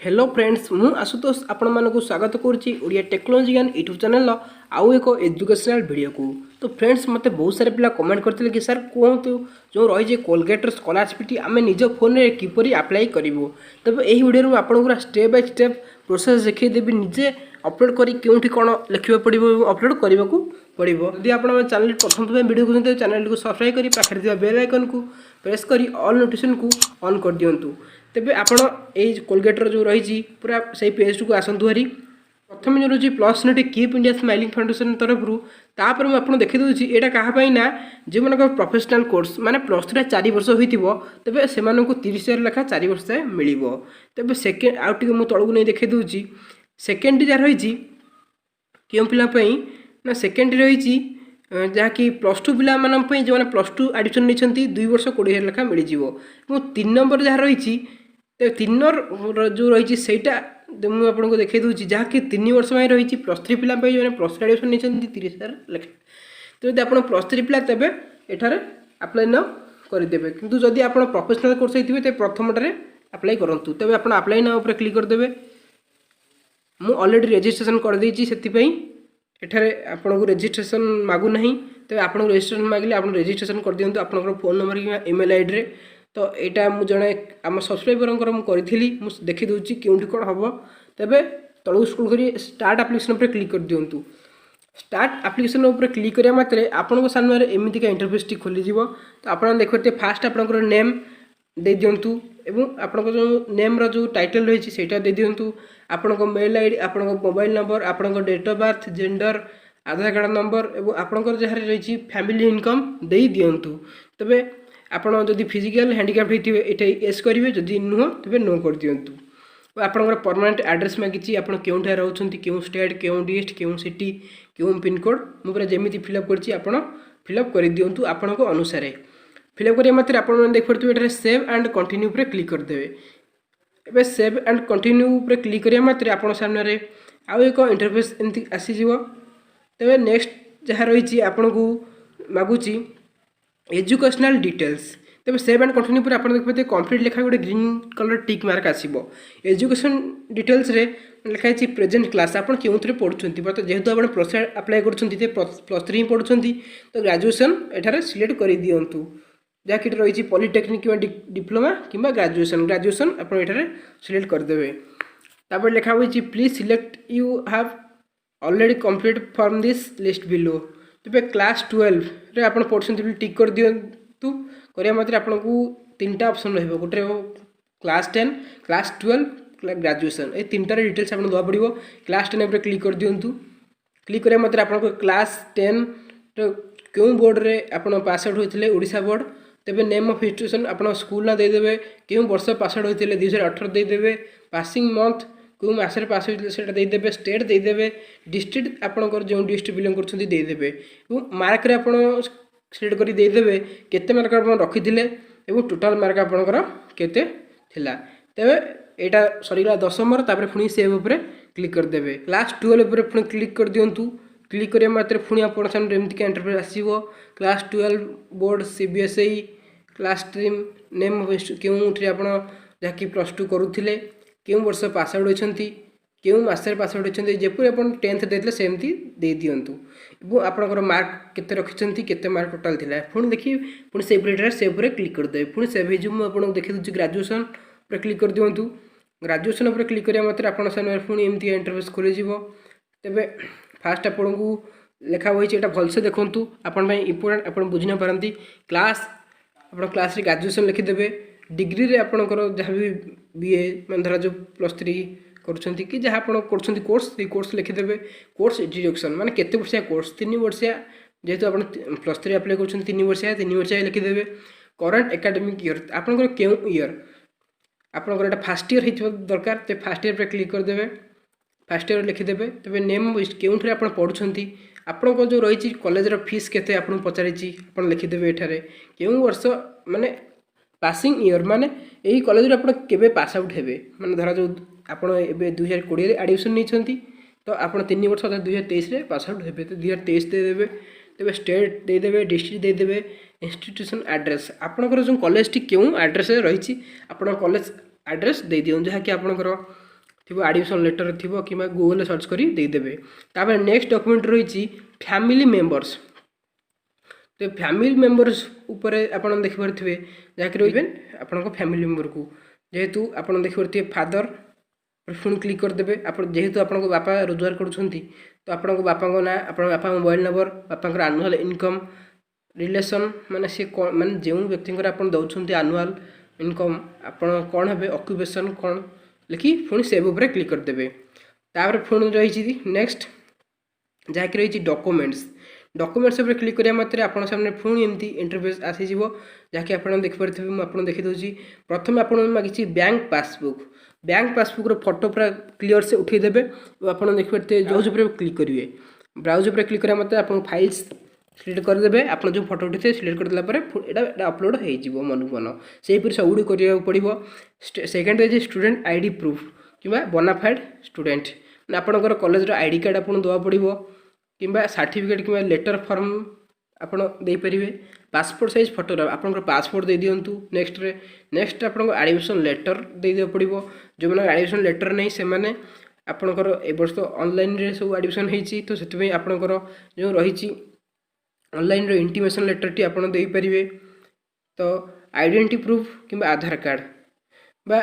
Hello friends मु आशुतोष आपण मानक स्वागत करुच्ची ओडिया टेक्नोलोजी ज्ञान यूट्यूब चैनल आउ एक एजुकेशनल वीडियो को। तो फ्रेंड्स मते बहुत सारे पिला कमेंट करते कि सर कहतु जो रही कोलगेट स्कॉलरशिप आम निज फोन में किपरि अप्लाई करूँ। तब यही वीडियो में आपको पूरा स्टेप बाय स्टेप प्रोसेस देखदेवी निजे अपलोड करी क्योंठी कौन लिखा पड़ो अपलोड करने को पड़ो। यदि आप चैनल प्रथम वीडियो को चैनल को सब्सक्राइब कर पाखे बेल आइकन को प्रेस कर ऑल नोटिफिकेशन को ऑन कर दिंतु। तेबे आपण ये कोलगेटर जो रही पूरा से पेज को आसतु हारी प्रथम जो रही plus net keep India smiling foundation तरफ तापर मुझे देखी दूसरी यहाँ क्या ना जो मान प्रोफेशनल कोर्स माने प्लस 3 4 वर्ष हो तेज से 30,000 लेखा 4 वर्ष मिल तेज सेकेंड आउ टे मुझे तौक नहीं देखी दूसरी सेकेंड जहाँ रही क्यों पिलापी ना सेकेंड रही जहाँकि प्लस 2 पिला जो मैंने प्लस 2 एडमिशन नहीं 2 वर्ष 20,000 लेखा मिल जाए। 3 नंबर जहाँ रही तो 3 जो रही सेटा मुझे आपको देखी दूसरी जहाँकि 3 वर्ष में रही प्लस 3 पिला जो प्लस 3 एडमिशन नहीं 30,000 लेखा। तो जब आप प्लस 3 पिला तेज एठार अप्लाई न करदे किंतु जदि आप प्रोफेशनल कोर्स होते तो प्रथमटे अप्लाई करूँ तेज आप अप्लाई ना उपर क्लिक करदे। मु ऑलरेडी रजिस्ट्रेशन कर देछि सेति एठारे आपन को रजिस्ट्रेशन मागु नहीं तो आपन को रजिस्ट्रेशन मागिले आपन रजिस्ट्रेशन कर दियंतु आपन फोन नंबर कि ईमेल आईडी रे। तो यहाँ मुझे जड़े आम सब्सक्राइबर मुझे देखी दूसरी क्योंठी कौन हम तेरे तलू स्क्रॉल करी स्टार्ट एप्लिकेशन पर क्लिक कर दिंतु। स्टार्ट एप्लिकेशन पर क्लिक करा मात्रे आपन सामने एमतीका इंटरफेस टी खोली तो आप देखते फास्ट आपंकर नेम दे दिंतु एवं आपन जो नेम जो टाइटल रही है दे दिंतु आपण मेल आईडी आपण मोबाइल नंबर आपण date of birth gender Aadhaar card number एवं आपंकर जहाँ रही फैमिली इनकम दे दिंतु। तेरे आपड़ जदि फिजिकल हैंडिक्राफ्ट होते ये एस करेंगे जदि नुह तेज नो कर दिंतु। आपंकर परमानेंट एड्रेस मांगी आप क्यों रोचे क्यों स्टेट क्यों डिस्ट्रिक्ट क्यों सिटी क्यों पिनकोड मुझे जमी फिलअप कर फिलअप कर दिंतु आपण अनुसार फिलअप करा मात्र आप देखिए सेव एंड कंटिन्यू पर क्लिक करदे। एबे सेव एंड कंटिन्यू पर क्लिक करा मात्र आप सामने आउ एक इंटरफेस एमती आसीज। तेज नेक्स्ट जहाँ रही आपन को मागुची एजुकेशनल डिटेल्स तेज सेव एंड कंटिन्यू पर आप देखते कंप्लीट लिखा गोटे ग्रीन कलर टिक मार्क आसो। एजुकेशन डिटेल्स रे लिखाई प्रेजेंट क्लास आप क्यों पढ़ुं बट जेहेतु आप प्लस अप्लाई कर प्लस 3 पढ़ुं तो ग्रेजुएशन एठार सिलेक्ट कर दिंतु जहाँकि रही पॉलिटेक्निक कि डिप्लोमा कि ग्रेजुएशन आप सिलेक्ट करदे। तापर लिखा हुई please select you have already complete from this list below. Tej class 12 रे आप पढ़ुं टिक कर दिंतु करिया मात्र आपको 3टा ऑप्शन रहिबो गोटे क्लास 10 क्लास 12 ग्रेजुएशन ये 3टार डिटेल्स आपको दवा पड़ो। क्लास 10 पर क्लिक कर दिंतु क्लिक करिया मात्र आपको क्लास 10 क्यों बोर्ड रे आप पास आउट होते Odisha board Tej name of institution आप स्कूल ना देदेवे क्यों वर्ष पास आउट होते 2018 देदेवे पासिंग मंथ क्यों मसरे पास होते देदेवे स्टेट देदेवे डिस्ट्रिक्ट आपंकर जो डिस्ट्रिक्ट बिलोंग करदेवे मार्क आप सिलेक्ट कर देदेवे केते मार्क आप रखी टोटाल मार्क आपंकर केते थिला। तेज यहाँ सरीगला 10 नंबर तापर पुणी सेव उपर क्लिक करदे। क्लास 12 पर पुणी क्लिक कर दिंतु क्लिक करिया मात्र पुणी आप सामने एमती इंटरफेस आसो। Class 12 board CBSE class stream name क्यों आप जहाँकि प्लस 2 करुले क्यों वर्ष पास आउट होती क्यों मसरे पास आउट होती जपरी आप 10th देते सेमती दे दिंतु और आपंकर मार्क केते रखिंट केते मार्क टोटाल थिला पुणी देखिए पुणी सेव पर क्लिक करदे पुणी सेव हो देखी दूसरी ग्रेजुएशन पर क्लिक कर दिंतु। ग्रेजुएशन पर क्लिक करिया मात्र आप सामने पुणी एमती इंटरफेस खोल तेरे फास्ट आपन को लिखा हुई है भलसे देखूँ आपण इम्पोर्टेंट आप बुझी ना पारती क्लास आप क्लास ग्रेजुएशन लिखिदेवे डिग्री रे आपंकर जहाँ भी BA मान धरा जो प्लस 3 कर जहाँ आप कोर्स लिखिदेवे कोर्स इंट्रोडक्शन माने केते वर्षिया कोर्स 3 वर्षिया जेहेतु आप प्लस 3 अप्लाई कर 3 वर्षिया लिखिदेवे। करंट एकेडमिक ईयर आपंकर क्यों ईयर आपंकर फास्ट ईयर हो दरकार तो फास्ट ईयर पर क्लिक करदे फास्ट ईयर लिखिदेवे। तेज नेम क्यों आप पढ़ुं आपंकर जो रही कॉलेज फीस केते आपको पचारि आप लिखिदेवे एठारे क्यों वर्ष माने पासिंग ईयर माने यही कॉलेज आप पास आउट हेबे माने धरा जो आप 2020 एडमिशन नहीं तो आप 3 वर्ष 2023 रे पास आउट हेबे तो 2023 देदेवे। तेज स्टेट देदेवे डिस्ट्रिक्ट देदेवे इंस्टीट्यूशन एड्रेस आपंकर जो कॉलेज टी क्यों एड्रेस रही आप कॉलेज एड्रेस दे दियो जहाँकि आपंकर थी एडमिशन लेटर थी कि गूगल सर्च कर देदेवे। तापर नेक्स्ट डॉक्यूमेंट रही फैमिली मेंबर्स। तो फैमिली मेंबर्स उपर आप देखिपे जहाँकि रही आपण फैमिली मेंबर को जेहेतु आप देखिपे फादर पुणी क्लिक करदे। आप जेहेतु आप बापा रोजगार करुँच तो आपण बापा ना आप बापा मोबाइल नंबर बापा आनुआल इनकम रिलेसन माने सी माने जो व्यक्ति आप दौरान आनुआल इनकम आपण कौन हे ऑक्युपेशन कौन लिखि पुणी सेव उपर क्लिक करदे। तापर पुणी रही नेक्स्ट जहाँकि रही डॉक्यूमेंट्स। डॉक्यूमेंट्स उपर क्लिक करिया मात्रे आपण सामने पुणी एमती इंटरफेस आसीजिवो जहाँकि आपन देखिपारथिबे मु आपन देखि दउची। प्रथम आपन मागिछि बैंक पासबुक। बैंक पासबुक रो फोटो पूरा क्लियर से उठै देबे और आपन देखिपारथिबे ब्राउज उपर क्लिक करिवे। ब्राउज उपर क्लिक करिया मात्रे आपन फाइल्स सिलेक्ट कर देबे। आपन जो फोटो उठै सिलेक्ट कर देला परे एटा अपलोड हे जिवो मन सेही पर सबुडी करिया पड़िबो। सेकंड जे स्टूडेंट आईडी प्रूफ किबा बोनाफाइड स्टूडेंट माने आपनकर कॉलेज रो आईडी कार्ड आपन दवा पड़िबो किंबा सर्टिफिकेट किंबा लेटर फॉर्म आपण दे परिवे। पासपोर्ट साइज फोटो आपन पासपोर्ट दे दियंतु। नेक्स्ट आपन एडमिशन लेटर दे दियो पड़िबो। जो माने एडमिशन लेटर नहीं से माने आपनकर ए वर्ष ऑनलाइन रे सब एडमिशन हेची तो सेति में आपनकर जो रहिची ऑनलाइन रो इंटीमेशन लेटर टी आपन दे परिवे। तो आइडेंटिटी प्रूफ किंबा आधार कार्ड बा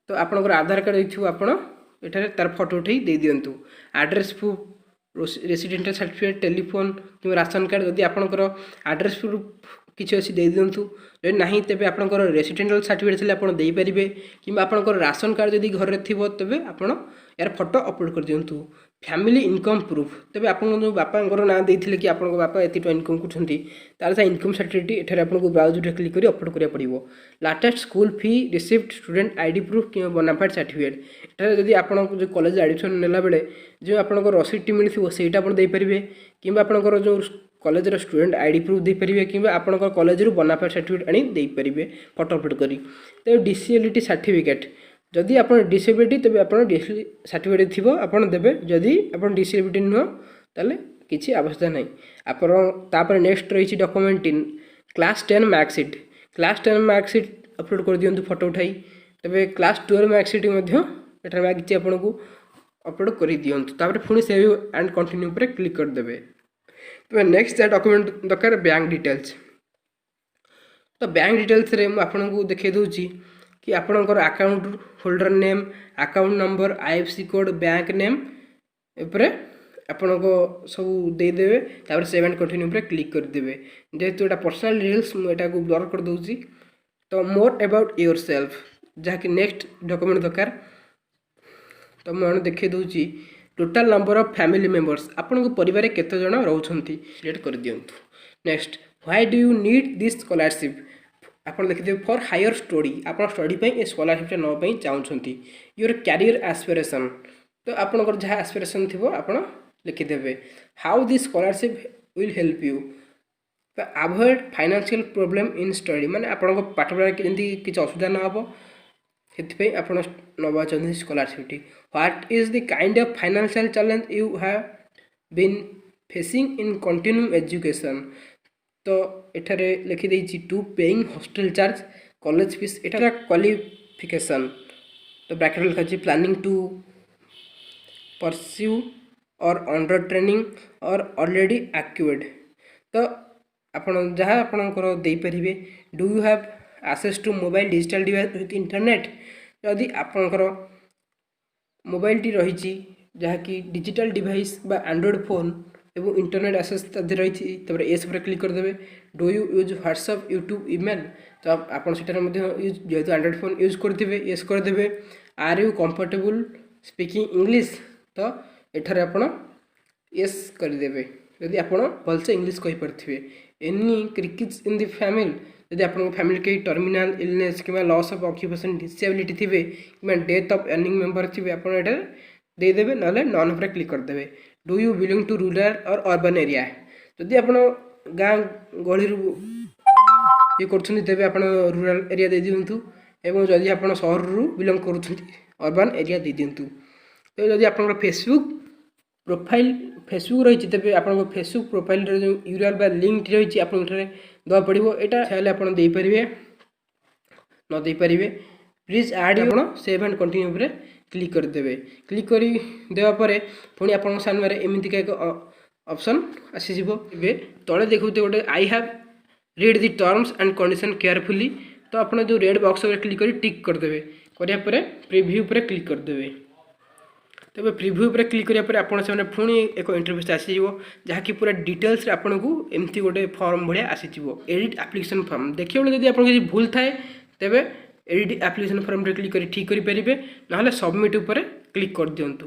तो आपनकर आधार कार्ड देथिबो आपण एठारे तार फोटो उठै दे दियंतु। Address proof residential certificate telephone कि राशन कार्ड जदि आपनकर एड्रेस प्रूफ किसी अच्छी दे दिंतु। जब ना तेज आपंकर रेसिडेंशियल सर्टिफिकेट थी आप देपारे कि आपंकर राशन कार्ड जदि घर थी तेज आप यार फोटो अपलोड कर दिंतु। फैमिली इनकम प्रूफ तेज आप जो बापा ना देते कि आप बापा एत इनकम कर इनकम सर्टिफिकेट ये आपको ब्राउज क्लिक कर अपलोड करा पड़ो। Latest school fee received student ID proof कि बोनाफाइड सर्टिफिकेट ये जब आप जो कॉलेज एडमिशन नेला बेले जो आप रसीद मिलती सेटा देपारे कि आपंकर जो कॉलेज स्टूडेंट आईडी प्रूफ देपारे कि आपंकर कॉलेज बोनाफाइड सर्टिफिकेट आनी देपारे फोटो अपलोड करी। तो डिसेबिलिटी सर्टिफिकेट जदि आप डिसेबिलिटी तेज आप सर्टिफिकेट थी आप देवे जदि आप डिसेबिलिटी नुह ताले किसी आवश्यकता नहीं। तापर नेक्स्ट रही document in class 10 marksheet. Class 10 marksheet upload कर दिंतु फोटो उठाई। तेज क्लास 12 मार्कशीट मागिची आपन को अपलोड कर दिंतु। तापर पुणी सेव एंड कंटिन्यू पर क्लिक करदे। तो नेक्स्ट डॉक्यूमेंट दरकार बैंक डिटेल्स। तो बैंक डिटेल्स रे मु आपन को देखे दूची कि आपनकर account holder name account number IFSC code bank name ऊपर आपन को सब दे देबे। तापर सेव एंड कंटिन्यू पर क्लिक कर देबे। जेहेतु एटा पर्सनल डिटेल्स मु एटा को ब्लर कर दूची। तो मोर अबाउट योर सेल्फ जहाँ कि नेक्स्ट डॉक्यूमेंट दरकार। तो मुझे देखे दूची total number of family members आपन को परिवार केते जण रहउछंती सिलेक्ट कर दियंतु। Next why do you need this scholarship आपन देखिथे फॉर हायर स्टडी आपन स्टडी पे ए स्कॉलरशिप न पे चाहउछंती। योर कैरियर एस्पिरेशन तो आपन को जहाँ एस्पिरेशन थिबो आपन लिखि देबे। How this scholarship will help you to avoid financial problem in study माने आपन को पाठ पढ़ा केंती किछ असुविधा न हबो से आप नवा चाहते scholarship. What is the kind of financial challenge you have been facing in continue education. तो एठारे लिखि देछि to paying hostel charge college fees एटा क्वालिफिकेशन। तो ब्रैकेट लिखा अछि planning to pursue or under training or already acquired. तो आपण जहाँ आपणकर दे परिबे do you have access to mobile digital device with internet यदि आपंकर मोबाइल टी रही जहाँ कि डिजिटल डिवाइस बा एंड्रॉइड फोन एवं इंटरनेट एक्सेस रही तब एस पर क्लिक करदे। Do you use WhatsApp YouTube email तो आप यूज जेहतु एंड्रॉइड फोन यूज करेंगे येस करदे। Are you comfortable speaking English तो एठार आप येस करदे जदि आप भलसे इंग्लिश कहीपे। Any crises in the family यदि आप फैमिली कहीं टर्मिनाल इलनेस कि लॉस ऑफ ऑक्यूपेशन डिसेबिलिटी थे कि डेथ ऑफ अर्निंग मेंबर थे आप देदेवे ना नॉन उपर क्लिक करदे। Do you belong to rural और अर्बन एरिया जदि आप गाँ गहली ये कर रूरल एरिया दे दिंतु एवं जदि आप सहर बिलोंग कर अर्बन एरिया दे दिंतु। तो जदि आप फेसबुक प्रोफाइल फेसबुक रही तेज आप फेसबुक प्रोफाइल जो यूआरएल बा लिंक रही आप दवा पड़ो यहाँ आप देपारे न देपारे। प्लीज आड आप सेव एंड कंटिन्यू पर क्लिक करदेवे। क्लिक कर देवा परे पुणी आपन सामने एमती एक ऑप्शन आसीजिवो। एबे तळे देखुते गोटे I have read the terms and condition carefully. तो आपन जो रेड बॉक्स पर क्लिक करी टिक करदेवे। करिया परे प्रीव्यू पर क्लिक करदेवे। तबे प्रीव्यू पर क्लिक करिया परे आपन से पुणी एक इंटरफेस आसीजिवो जहाँकि पूरा डिटेल्स आपन को एमती गोटे फॉर्म भलिया आसीजिवो एडिट एप्लिकेशन फॉर्म। देखिए बेले जदि आपन किसी भूल थाए तेबे एडिट एप्लिकेशन फॉर्म रे क्लिक करी ठीक करि परिबे, नहले सबमिट ऊपर क्लिक कर दियंतु।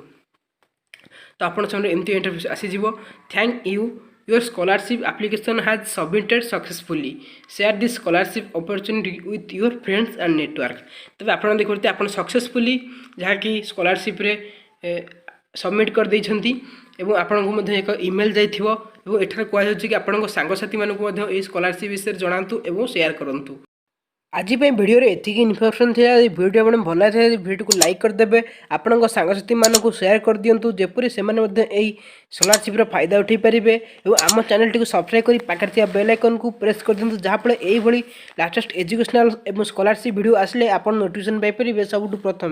तो आपन सामने एमती इंटरफेस आसीजिवो। Thank you your scholarship application has submitted successfully, share this scholarship opportunity with your friends and network. तबे आपन देखते आपन सक्सेसफुली जहाँकि स्कॉलरशिप रे सबमिट कर देइछंती एवं आपन को मध्ये एक ईमेल जाइथिवो एवं एठार कहै होछि कि आपन को सांगसाथी मानन को मध्ये ए स्कॉलरशिप विषय जणांतु एवं शेयर करंतु। आज भिडियो एतिक इनफर्मेशन थी। भिडियो आपन भल लगे भिडियो को लाइक करदे, आपण सांगसाथी मानक शेयर कर दिंतु जेपरी से स्कॉलरशिप फायदा उठे पारे। और आम चैनल टी सब्सक्राइब कर पाखे बेल आइकन को प्रेस कर दिंतु जहाँफल यही लेटेस्ट एजुकेशनल और स्कॉलरशिप वीडियो आसले आप नोटिफिकेशन पाइपर सब प्रथम।